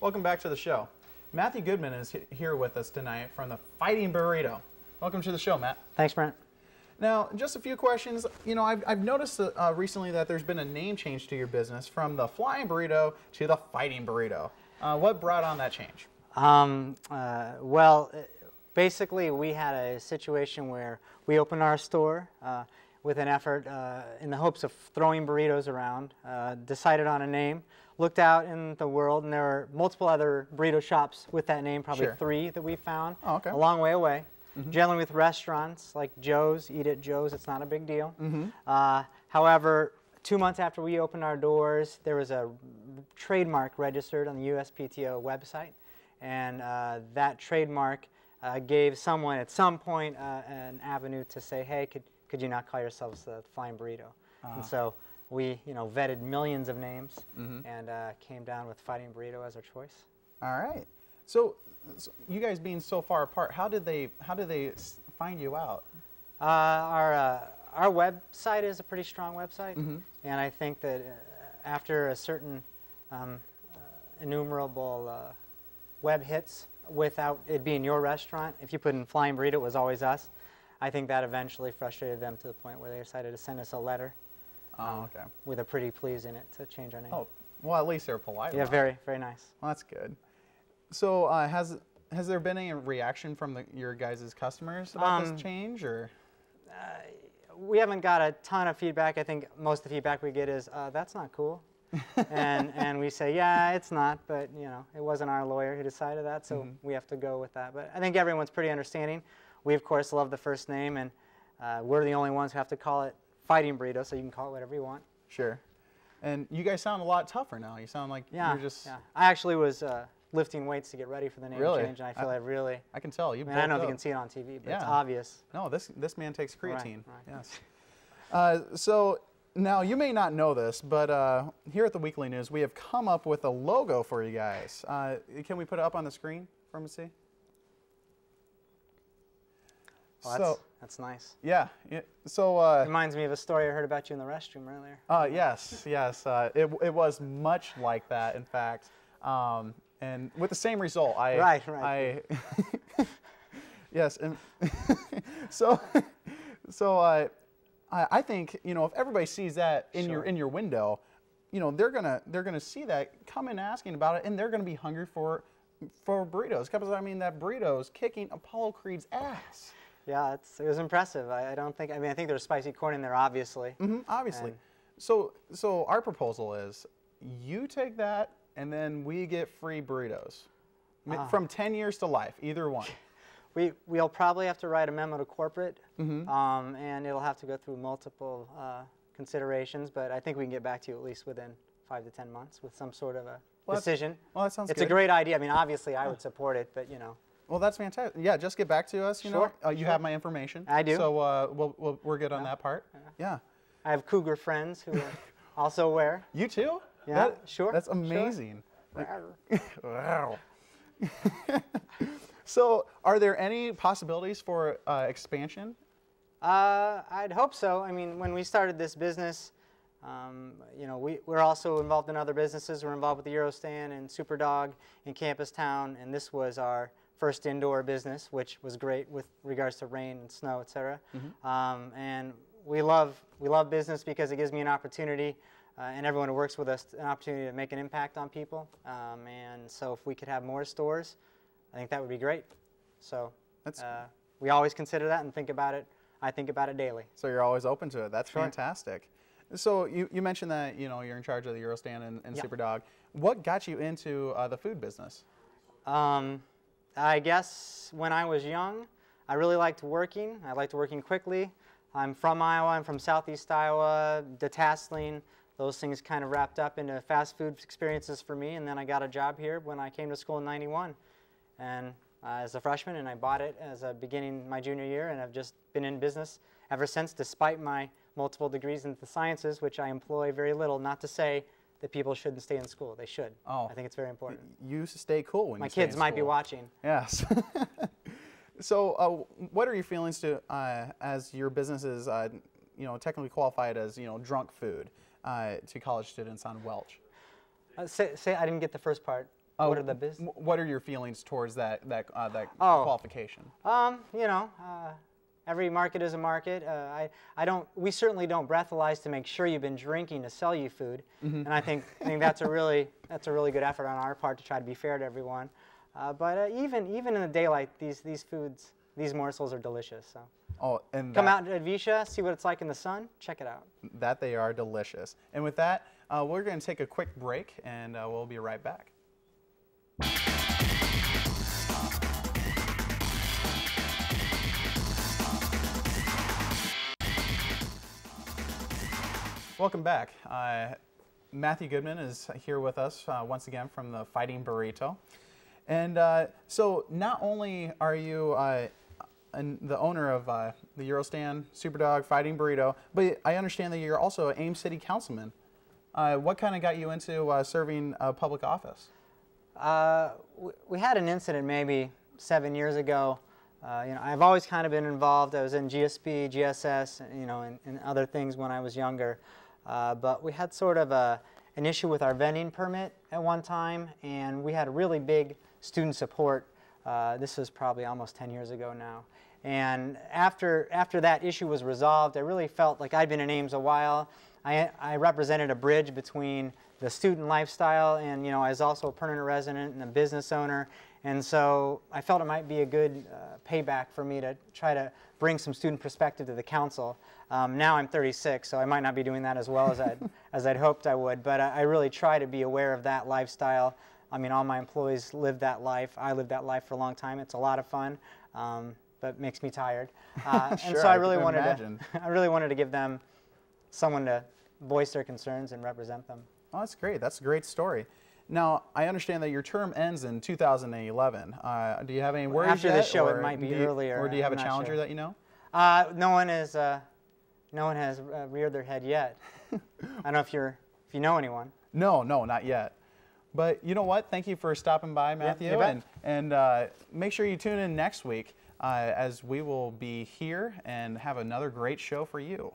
Welcome back to the show. Matthew Goodman is here with us tonight from the Fighting Burrito. Welcome to the show, Matt. Thanks, Brent. Now, just a few questions. You know, I've noticed recently that there's been a name change to your business from the Flying Burrito to the Fighting Burrito. What brought on that change? Well, basically, we had a situation where we opened our store with an effort in the hopes of throwing burritos around, decided on a name, looked out in the world, and there were multiple other burrito shops with that name, probably Sure. 3 that we found, Oh, okay. a long way away. Mm-hmm. Generally with restaurants like Joe's, Eat at Joe's, it's not a big deal. Mm-hmm. However, 2 months after we opened our doors, there was a trademark registered on the USPTO website, and that trademark gave someone at some point an avenue to say, hey, could you not call yourselves the Flying Burrito? And so we, vetted millions of names and came down with Fighting Burrito as our choice. All right. So you guys being so far apart, how did they find you out? Our website is a pretty strong website, and I think that after a certain innumerable web hits, without it being your restaurant, if you put in Flying Burrito, it was always us. I think that eventually frustrated them to the point where they decided to send us a letter with a pretty please in it to change our name. Oh, well, at least they're polite. Yeah, very, very nice. Well, that's good. So has there been any reaction from your guys' customers about this change, or? We haven't got a ton of feedback. I think most of the feedback we get is, that's not cool. and we say, yeah, it's not, but it wasn't our lawyer who decided that, so we have to go with that. But I think everyone's pretty understanding. We, of course, love the first name, and we're the only ones who have to call it Fighting Burrito, so you can call it whatever you want. Sure. And you guys sound a lot tougher now. You sound like you're just... Yeah, I actually was lifting weights to get ready for the name change, and I feel I can tell. I don't know if you can see it on TV, but it's obvious. No, this man takes creatine. Right. Yes. So now you may not know this, but here at the Weekly News, we have come up with a logo for you guys. Can we put it up on the screen for them to see? Well, that's nice. Yeah. So reminds me of a story I heard about you in the restroom earlier. Yes. It was much like that, in fact, and with the same result. Right. Yes, and I think if everybody sees that in your window, they're gonna see that, come in asking about it, and they're gonna be hungry for burritos. Because I mean, that burrito's kicking Apollo Creed's ass. Yeah, it was impressive. I think there's spicy corn in there, obviously. Obviously. So our proposal is, you take that, and then we get free burritos, from 10 years to life, either one. We'll probably have to write a memo to corporate, and it'll have to go through multiple considerations. But I think we can get back to you at least within 5 to 10 months with some sort of a decision. Well, that sounds good. It's a great idea. I mean, obviously, I would support it, but Well, that's fantastic. Yeah, just get back to us. You have my information. I do. So we're good on that part. Yeah. I have cougar friends who also wear. You too? Yeah, sure. That's amazing. Sure. Wow. So, are there any possibilities for expansion? I'd hope so. I mean, when we started this business, we're also involved in other businesses. We're involved with the Eurostand and Superdog in Campus Town, and this was our first indoor business, which was great with regards to rain and snow, etc. And we love business because it gives me an opportunity, and everyone who works with us, an opportunity to make an impact on people. And so if we could have more stores, I think that would be great. So we always consider that and think about it. I think about it daily. So you're always open to it. That's fantastic. So you mentioned that you're in charge of the Eurostand and Superdog. What got you into the food business? I guess when I was young, I really liked working. I liked working quickly. I'm from Iowa. I'm from southeast Iowa, detasseling. Those things kind of wrapped up into fast food experiences for me, and then I got a job here when I came to school in '91. And as a freshman, and I bought it as a beginning my junior year, and I've just been in business ever since, despite my multiple degrees in the sciences, which I employ very little. Not to say that people shouldn't stay in school. They should. Oh, I think it's very important. You stay cool when my you stay in kids might school. be watching. Yes. So, what are your feelings as your business is, technically qualified as, drunk food to college students on Welch? Say I didn't get the first part. what are the business? What are your feelings towards that Oh. qualification? You know, every market is a market. We certainly don't breathalyze to make sure you've been drinking to sell you food, and I think that's a really good effort on our part to try to be fair to everyone. But even in the daylight, these morsels are delicious. So. Oh, and Come out to Advisha, see what it's like in the sun. Check it out. That they are delicious. And with that, we're going to take a quick break, and we'll be right back. Welcome back. Matthew Goodman is here with us once again from the Fighting Burrito. And so not only are you the owner of the Eurostand, Superdog, Fighting Burrito, but I understand that you're also an Ames City Councilman. What kind of got you into serving public office? We had an incident maybe 7 years ago. You know, I've always kind of been involved. I was in GSP, GSS, you know, and other things when I was younger. But we had sort of an issue with our vending permit at one time, and we had a really big student support. This was probably almost 10 years ago now. And after that issue was resolved, I really felt like I'd been in Ames a while. I represented a bridge between the student lifestyle and, you know, I was also a permanent resident and a business owner. And so I felt it might be a good payback for me to try to bring some student perspective to the council. Now I'm 36, so I might not be doing that as well as I'd hoped I would, but I really try to be aware of that lifestyle. I mean, all my employees live that life. I lived that life for a long time. It's a lot of fun, but makes me tired. Sure, and so I really wanted to give them someone to voice their concerns and represent them. Oh, that's great. That's a great story. Now, I understand that your term ends in 2011. Do you have any worries After yet, this show, or it might be do you, earlier. Or do you have I'm a not challenger sure. that you know? No one has reared their head yet. I don't know if you know anyone. No, not yet. But you know what? Thank you for stopping by, Matthew. you and make sure you tune in next week as we will be here and have another great show for you.